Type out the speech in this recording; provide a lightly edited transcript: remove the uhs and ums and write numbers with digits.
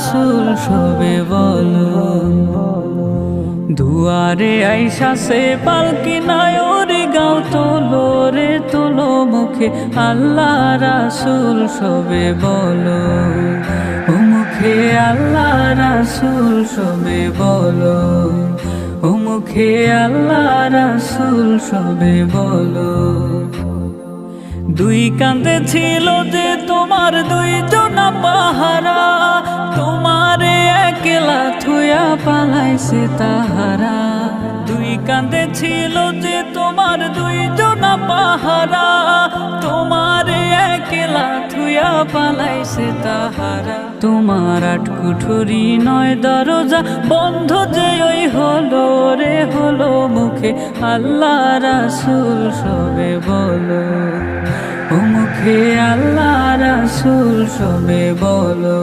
রাসূল সবে বলো। দুয়ারে আইসা সে পালকি নায়রে গাও তোলো রে তোলো মুখে আল্লাহ রাসূল সবে বলো। ও মুখে আল্লাহ রাসূল সবে বলো। ও মুখে আল্লাহ রাসূল সবে বলো। দুই কাঁধে ছিল যে তোমার দুইজনা পাহারা, তোমারে একলা থুয়া পালাইছে তাহারা। দুই কাঁধে ছিল যে তোমার দুইজনা পাহারা, তোমারে একলা থুয়া পালাইছে তাহারা। তোমার আট কুঠুরি নয় দরজা বন্ধ যে ওই হলো রে হলো মুখে আল্লাহ রাসূল সবে বলো। ও মুখে আল্লাহ রাসূল সবে বলো।